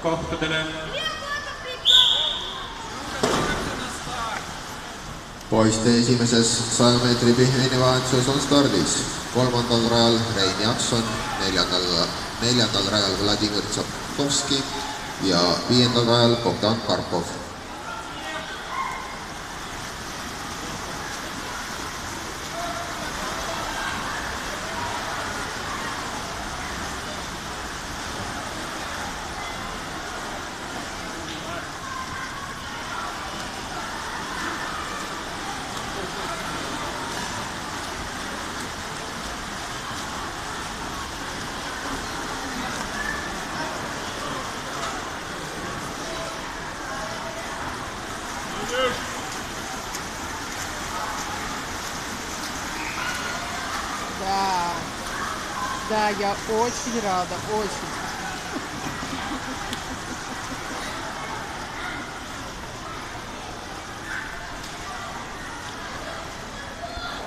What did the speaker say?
kohtadele. Poiste esimeses 100 meetri pihvinivahetuses on stardis 3. rajal Rein Jaakson, 4. rajal Vladimir Tsapkovski ja 5. rajal Bogdan Karpov. Да, я очень рада, очень.